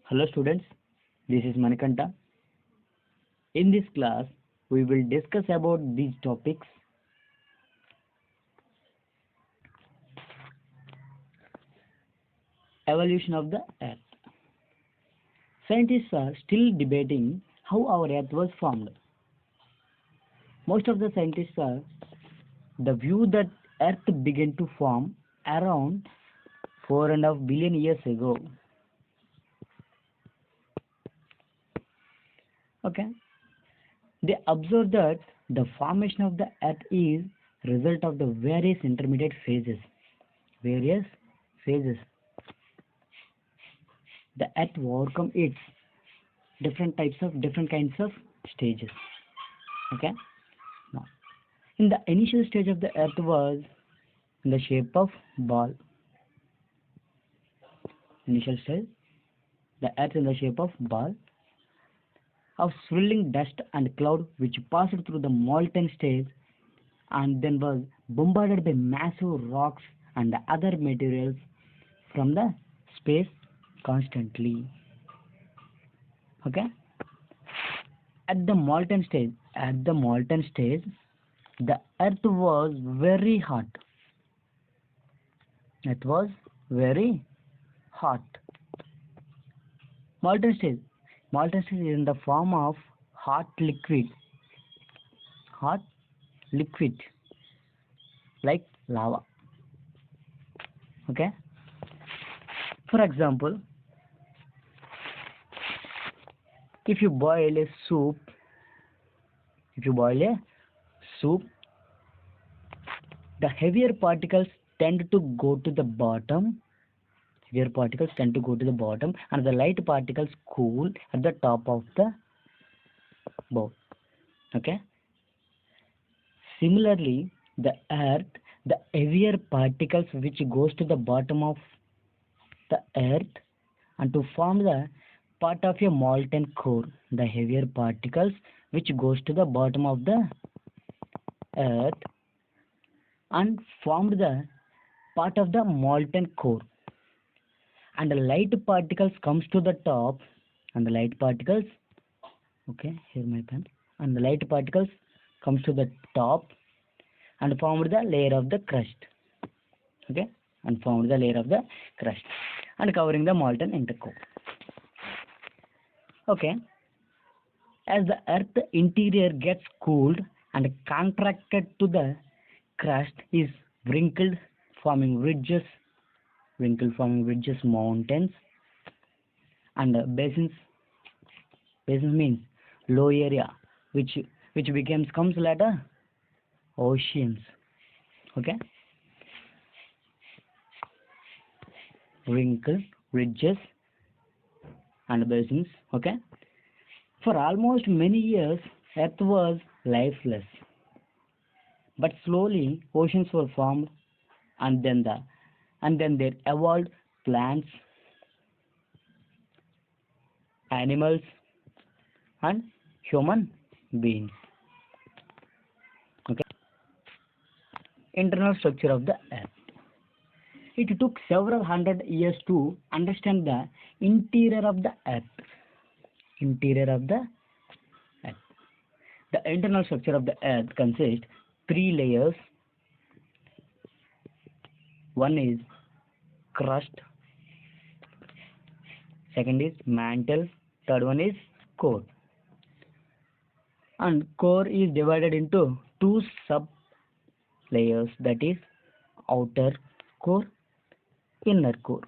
Hello students, this is Manikanta. In this class, we will discuss about these topics: evolution of the Earth. Scientists are still debating how our Earth was formed. Most of the scientists are the view that Earth began to form around 4.5 billion years ago. Okay, they observe that the formation of the Earth is result of the various intermediate phases. Various phases. The Earth overcome its different kinds of stages. Okay. Now, in the initial stage of the Earth was in the shape of ball. Initial stage, the Earth in the shape of ball of swirling dust and cloud which passed through the molten stage and then was bombarded by massive rocks and other materials from the space constantly. Okay. At the molten stage, the Earth was very hot. It was very hot. Molten stage. Molten stage is in the form of hot liquid. Hot liquid like lava. Okay. For example, if you boil a soup, the heavier particles tend to go to the bottom. And the light particles cool at the top of the bowl. Okay. Similarly, the Earth, the heavier particles which goes to the bottom of the Earth and to form the part of a molten core. The heavier particles which goes to the bottom of the Earth and formed the part of the molten core. And the light particles comes to the top, and the light particles, okay, here my pen, and the light particles comes to the top and formed the layer of the crust. Okay, and formed the layer of the crust and covering the molten intercore. Okay, as the Earth interior gets cooled and contracted to the crust is wrinkled, forming ridges, mountains, and basins. Basins means low area, which comes later oceans. Okay, wrinkled ridges and basins. Okay, for almost many years, Earth was lifeless, but slowly oceans were formed, and then there evolved plants, animals, and human beings. Okay. Internal structure of the Earth. It took several hundred years to understand the interior of the Earth. Interior of the Earth. The internal structure of the Earth consists 3 layers. One is crust, second is mantle, third one is core. And core is divided into 2 sub layers, that is outer core, inner core.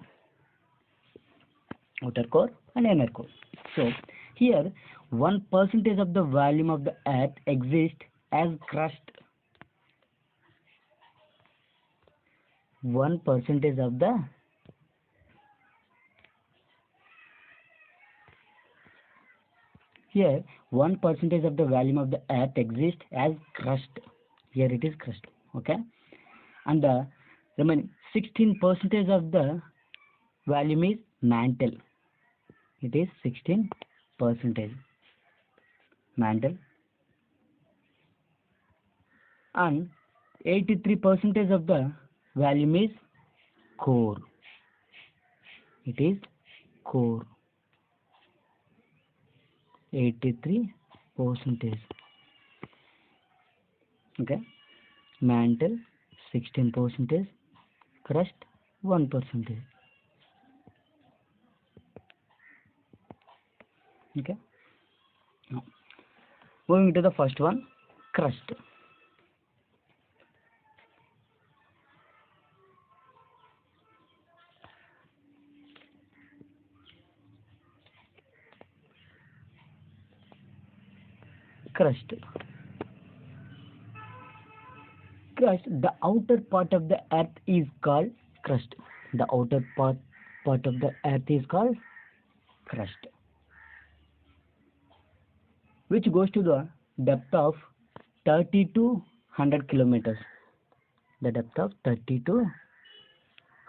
Outer core and inner core. So here 1% of the volume of the Earth exists as crust. 1% of the here 1% of the volume of the Earth exists as crust. Here it is crust. Okay, and the remaining 16% of the volume is mantle. It is 16% mantle, and 83% of the volume is core. It is core. 83%. Okay, mantle 16%, crust 1%. Okay, now moving to the first one, crust. Crust. Crust, the outer part of the earth is called crust. The outer part of the earth is called crust, which goes to the depth of 30 to 100 kilometers. The depth of 30 to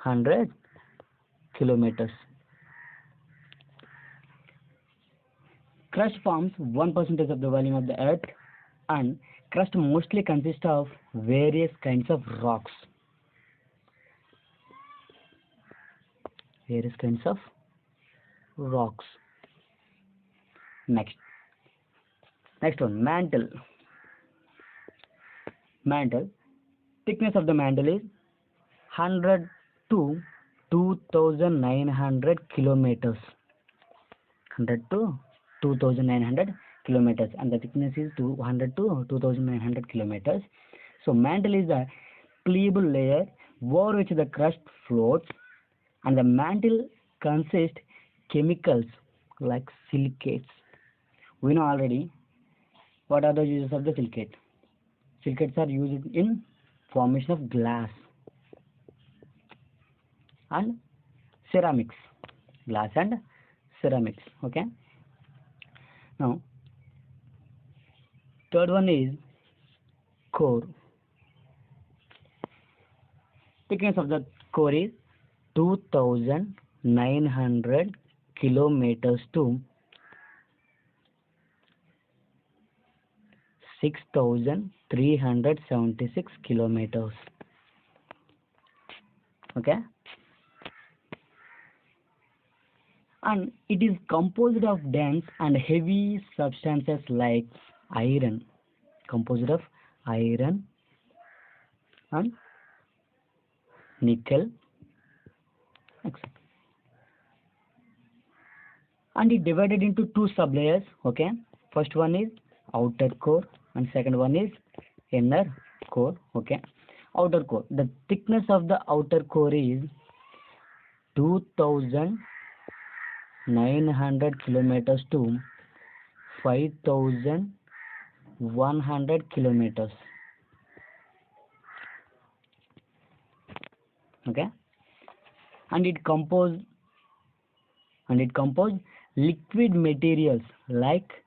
100 kilometers. Crust forms 1% of the volume of the earth, and crust mostly consists of various kinds of rocks. Various kinds of rocks. Next one, mantle. Mantle. Thickness of the mantle is 100 to 2,900 kilometers. 100 to 2,900 kilometers, and the thickness is 200 to 2,900 kilometers. So mantle is a pliable layer over which the crust floats, and the mantle consists chemicals like silicates. We know already what are the uses of the silicate. Silicates are used in formation of glass and ceramics. Glass and ceramics. Okay. Now, third one is core. Thickness of the core is 2,900 kilometers to 6,376 kilometers. Okay. And it is composed of dense and heavy substances like iron. Composed of iron and nickel, etc. And it divided into two sublayers. Okay, first one is outer core and second one is inner core. Okay, outer core. The thickness of the outer core is 2,900 kilometers to 5,100 kilometers. Okay, and it composed liquid materials like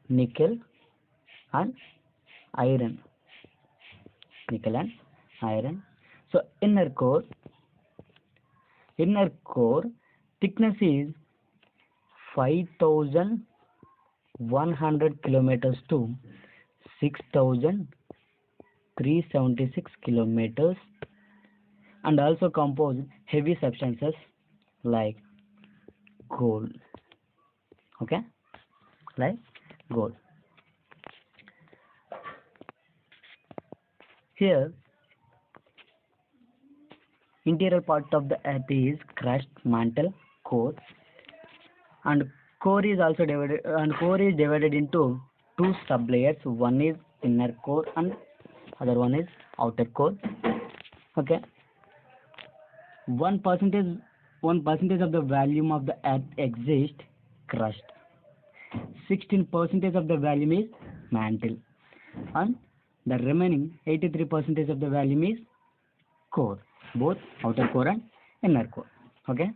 nickel and iron. So inner core thickness is 5,100 kilometers to 6,376 kilometers, and also compose heavy substances like gold. Okay, like gold. Here, interior part of the earth is crust, mantle, core, and core is divided into two sublayers. One is inner core and other one is outer core. Okay, 1% of the volume of the earth exists crust. 16% of the volume is mantle, and the remaining 83% of the volume is core, both outer core and inner core. Okay.